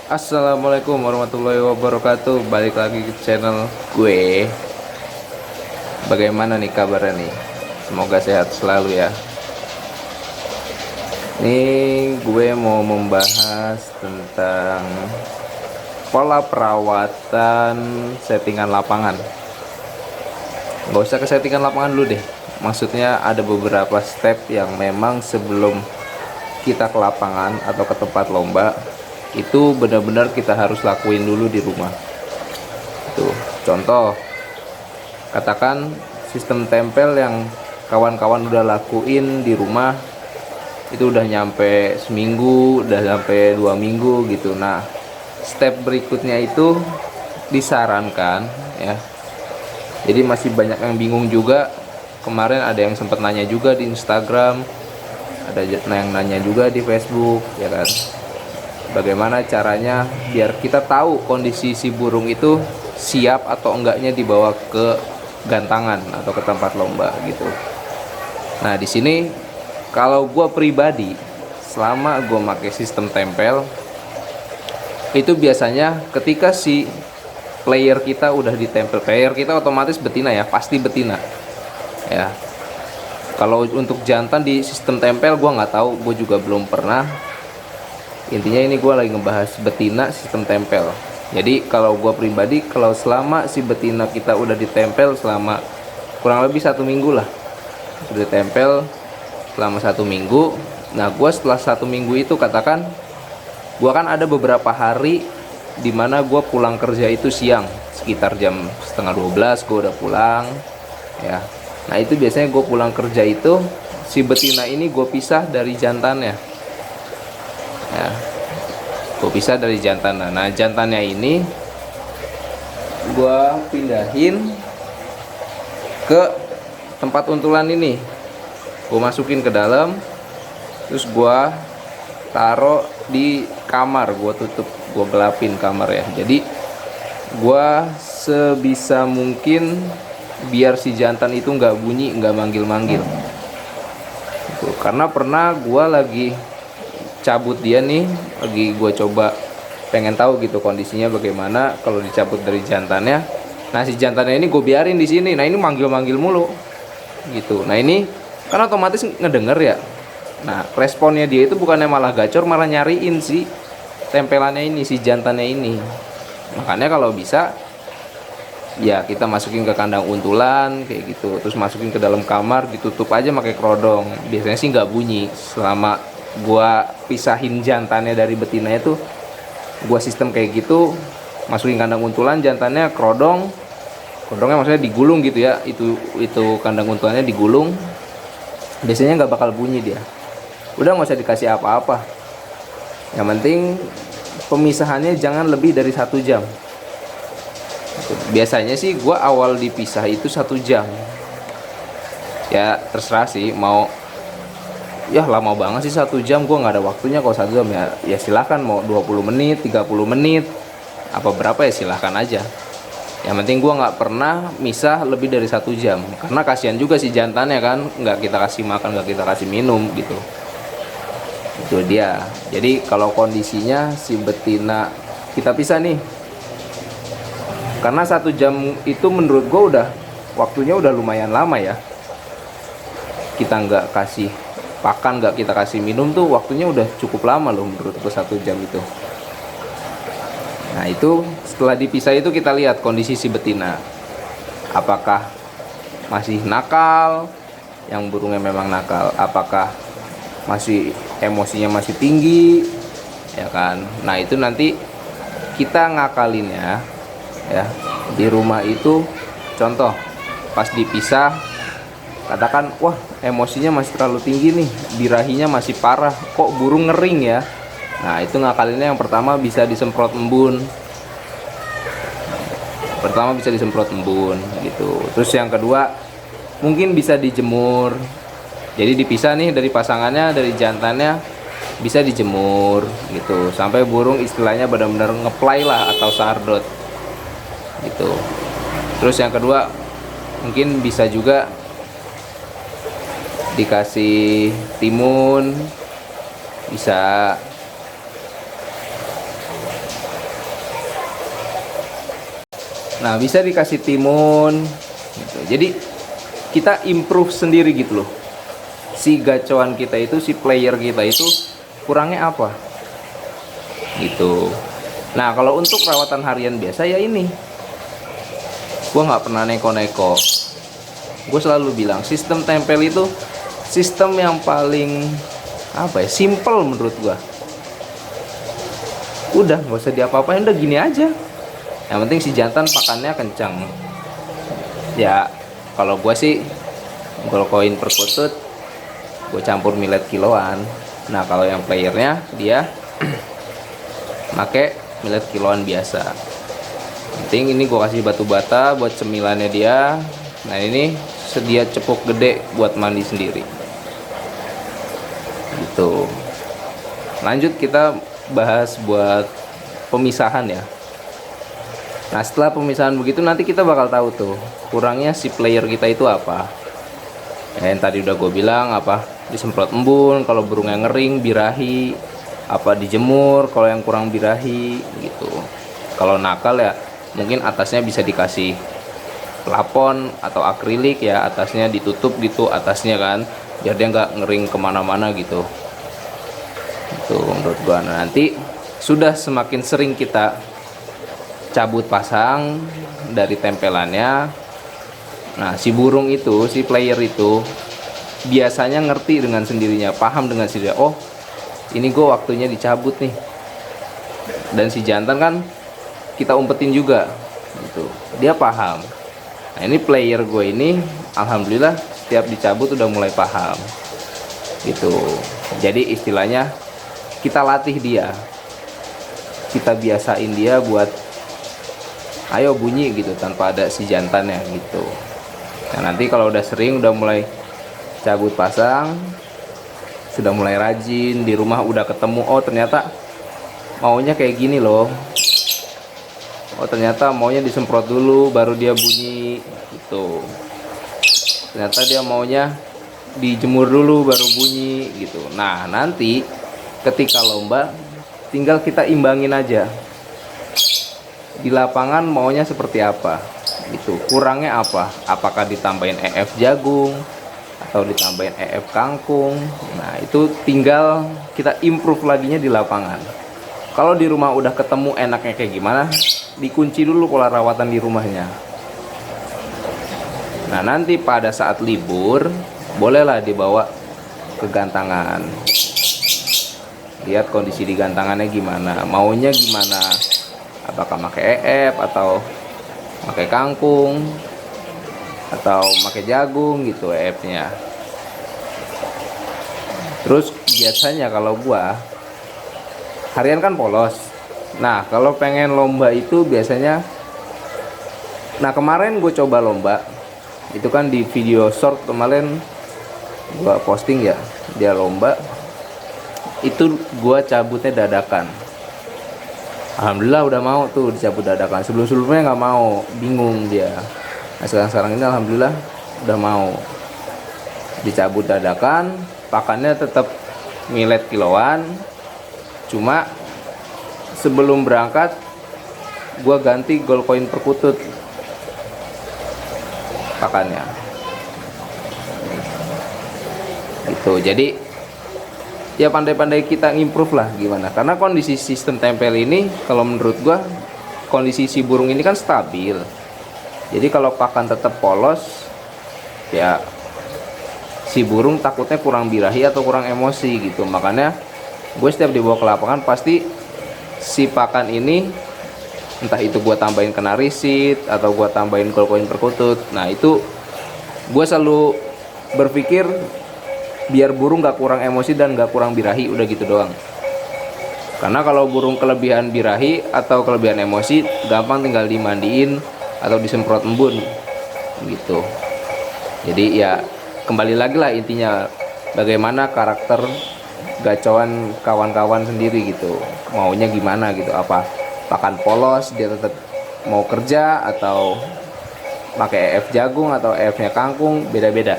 Assalamualaikum warahmatullahi wabarakatuh. Balik lagi ke channel gue. Bagaimana nih kabarnya nih? Semoga sehat selalu ya. Nih gue mau membahas tentang pola perawatan settingan lapangan. Gak usah ke settingan lapangan dulu deh. Maksudnya ada beberapa step yang memang sebelum kita ke lapangan atau ke tempat lomba itu benar-benar kita harus lakuin dulu di rumah. Tuh, contoh, katakan sistem tempel yang kawan-kawan udah lakuin di rumah itu udah nyampe seminggu, udah sampai 2 minggu gitu. Nah, step berikutnya itu disarankan ya. Jadi masih banyak yang bingung juga. Kemarin ada yang sempat nanya juga di Instagram, ada yang nanya juga di Facebook, ya kan? Bagaimana caranya biar kita tahu kondisi si burung itu siap atau enggaknya dibawa ke gantangan atau ke tempat lomba gitu. Nah, di sini kalau gue pribadi, selama gue pakai sistem tempel, itu biasanya ketika si player kita udah ditempel, player kita otomatis betina ya, pasti betina ya. Kalau untuk jantan di sistem tempel gue nggak tahu, gue juga belum pernah. Intinya ini gue lagi ngebahas betina sistem tempel. Jadi kalau gue pribadi, kalau selama si betina kita udah ditempel selama kurang lebih 1 minggu lah, udah ditempel selama 1 minggu. Nah, gue setelah 1 minggu itu, katakan gue kan ada beberapa hari dimana gue pulang kerja itu siang, sekitar jam setengah 12 gue udah pulang ya. Nah, itu biasanya gue pulang kerja itu si betina ini gue pisah dari jantannya ya, gue pisah dari jantannya. Nah, jantannya ini gue pindahin ke tempat untulan ini, gue masukin ke dalam, terus gue taruh di kamar, gue tutup, gue gelapin kamar ya. Jadi gue sebisa mungkin biar si jantan itu nggak bunyi, nggak manggil-manggil gitu. Karena pernah gue lagi cabut dia nih, lagi gue coba pengen tahu gitu kondisinya bagaimana kalau dicabut dari jantannya. Nah, si jantannya ini gue biarin di sini. Nah, ini manggil-manggil mulu gitu. Nah, ini kan otomatis ngedenger ya. Nah, responnya dia itu bukannya malah gacor, malah nyariin si tempelannya ini, si jantannya ini. Makanya kalau bisa ya kita masukin ke kandang untulan kayak gitu, terus masukin ke dalam kamar, ditutup aja pakai kerodong. Biasanya sih nggak bunyi selama gua pisahin jantannya dari betinanya tuh. Gua sistem kayak gitu, masukin kandang untulan, jantannya kerodong, kerodongnya maksudnya digulung gitu ya, itu kandang untulannya digulung. Biasanya nggak bakal bunyi dia. Udah nggak usah dikasih apa-apa, yang penting pemisahannya jangan lebih dari 1 jam. Biasanya sih gue awal dipisah itu 1 jam ya, terserah sih mau ya lama banget sih 1 jam, gue nggak ada waktunya. Kalau 1 jam ya silahkan, mau 20 menit 30 menit apa berapa ya silahkan aja. Yang penting gue nggak pernah misah lebih dari 1 jam, karena kasihan juga si jantannya kan, nggak kita kasih makan, nggak kita kasih minum gitu. Itu dia. Jadi kalau kondisinya si betina kita pisah nih, karena 1 jam itu menurut gue udah waktunya udah lumayan lama ya. Kita nggak kasih pakan, nggak kita kasih minum tuh waktunya udah cukup lama loh menurut gue 1 jam itu. Nah, itu setelah dipisah itu kita lihat kondisi si betina, apakah masih nakal, yang burungnya memang nakal, apakah masih emosinya masih tinggi ya kan. Nah, itu nanti kita ngakalinnya ya di rumah itu. Contoh, pas dipisah, katakan wah emosinya masih terlalu tinggi nih, birahinya masih parah, kok burung ngering ya. Nah, itu ngakalinnya yang pertama bisa disemprot embun. Pertama bisa disemprot embun gitu. Terus yang kedua mungkin bisa dijemur. Jadi dipisah nih dari pasangannya, dari jantannya, bisa dijemur gitu sampai burung istilahnya benar-benar ngeplay lah atau sardot gitu. Terus yang kedua mungkin bisa juga dikasih timun, bisa Nah, bisa dikasih timun gitu. Jadi kita improve sendiri gitu loh. Si gacoan kita itu, si player kita itu kurangnya apa gitu. Nah, kalau untuk perawatan harian biasa ya ini, gua nggak pernah neko-neko. Gue selalu bilang sistem tempel itu sistem yang paling apa ya, simple menurut gua. Udah nggak usah diapa-apain, udah gini aja. Yang penting si jantan pakannya kencang. Ya kalau gua sih gold coin perkutut gue campur millet kiloan. Nah kalau yang playernya dia make millet kiloan biasa. Penting ini gue kasih batu bata buat cemilannya dia. Nah ini sedia cepuk gede buat mandi sendiri gitu. Lanjut kita bahas buat pemisahan ya. Nah setelah pemisahan begitu nanti kita bakal tahu tuh kurangnya si player kita itu apa. Yang tadi udah gue bilang apa, disemprot embun kalau burungnya ngering, birahi, apa dijemur kalau yang kurang birahi gitu. Kalau nakal ya mungkin atasnya bisa dikasih plafon atau akrilik ya, atasnya ditutup gitu atasnya kan, biar dia nggak ngering kemana-mana gitu. Itu menurut gua. Nah, nanti sudah semakin sering kita cabut pasang dari tempelannya. Nah si burung itu, si player itu biasanya ngerti dengan sendirinya, paham dengan sendirinya, oh ini gue waktunya dicabut nih. Dan si jantan kan kita umpetin juga gitu, dia paham. Nah ini player gue ini alhamdulillah setiap dicabut udah mulai paham gitu. Jadi istilahnya kita latih dia, kita biasain dia buat ayo bunyi gitu tanpa ada si jantannya gitu. Nah nanti kalau udah sering, udah mulai cabut pasang, sudah mulai rajin, di rumah udah ketemu, oh ternyata maunya kayak gini loh, oh ternyata maunya disemprot dulu baru dia bunyi gitu, ternyata dia maunya dijemur dulu baru bunyi gitu. Nah nanti ketika lomba tinggal kita imbangin aja di lapangan maunya seperti apa gitu, kurangnya apa, apakah ditambahin EF jagung atau ditambahin EF kangkung. Nah itu tinggal kita improve laginya di lapangan. Kalau di rumah udah ketemu enaknya kayak gimana, dikunci dulu pola rawatan di rumahnya. Nah nanti pada saat libur bolehlah dibawa ke gantangan, lihat kondisi di gantangannya gimana, maunya gimana, apakah pakai EF atau pakai kangkung atau pakai jagung gitu EF-nya. Terus biasanya kalau gua harian kan polos. Nah kalau pengen lomba itu biasanya, nah kemarin gue coba lomba itu kan di video short kemarin gua posting ya, dia lomba itu gua cabutnya dadakan. Alhamdulillah udah mau tuh dicabut dadakan. Sebelum-sebelumnya nggak mau, bingung dia. Nah sekarang ini alhamdulillah udah mau dicabut dadakan. Pakannya tetap millet kiloan, cuma sebelum berangkat gua ganti gold coin perkutut pakannya gitu. Jadi ya pandai-pandai kita improve lah gimana, karena kondisi sistem tempel ini kalau menurut gua kondisi si burung ini kan stabil. Jadi kalau pakan tetap polos ya si burung takutnya kurang birahi atau kurang emosi gitu. Makanya gue setiap dibawa ke lapangan pasti si pakan ini entah itu gue tambahin kena risit atau gue tambahin gold coin perkutut. Nah itu gue selalu berpikir biar burung gak kurang emosi dan gak kurang birahi, udah gitu doang. Karena kalau burung kelebihan birahi atau kelebihan emosi gampang tinggal dimandiin atau disemprot embun gitu. Jadi ya kembali lagi lah intinya bagaimana karakter gacoan kawan-kawan sendiri gitu, maunya gimana gitu, apa pakan polos dia tetap mau kerja atau pakai EF jagung atau EF nya kangkung, beda-beda.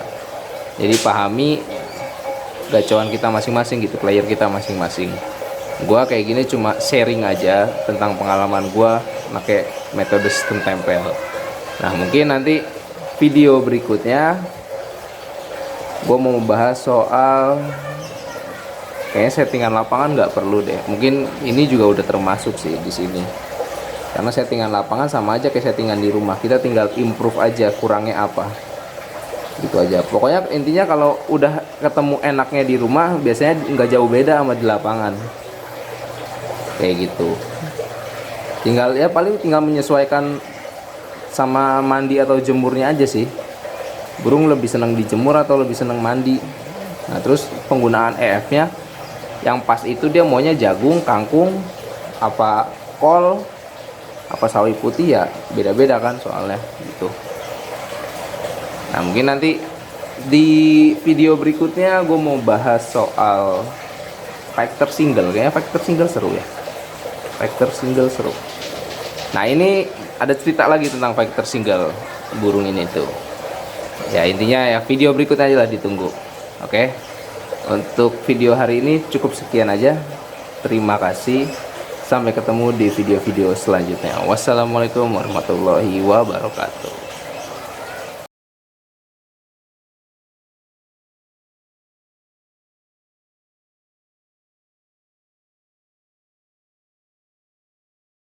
Jadi pahami gacoan kita masing-masing gitu, player kita masing-masing. Gua kayak gini cuma sharing aja tentang pengalaman gua pakai metode sistem tempel. Nah mungkin nanti video berikutnya gue mau membahas soal kayaknya settingan lapangan nggak perlu deh. Mungkin ini juga udah termasuk sih di sini. Karena settingan lapangan sama aja kayak settingan di rumah. Kita tinggal improve aja kurangnya apa. Gitu aja. Pokoknya intinya kalau udah ketemu enaknya di rumah, biasanya nggak jauh beda sama di lapangan. Kayak gitu. Tinggal ya paling tinggal menyesuaikan sama mandi atau jemurnya aja sih. Burung lebih senang dijemur atau lebih senang mandi. Nah terus penggunaan EF-nya yang pas itu dia maunya jagung, kangkung, apa kol, apa sawi putih, ya beda-beda kan soalnya gitu. Nah mungkin nanti di video berikutnya gue mau bahas soal factor single. Kayaknya factor single seru ya. Factor single seru. Nah ini ada cerita lagi tentang factor single burung ini tuh. Ya intinya ya video berikutnya aja lah, ditunggu. Oke. Untuk video hari ini cukup sekian aja. Terima kasih. Sampai ketemu di video-video selanjutnya. Wassalamualaikum warahmatullahi wabarakatuh.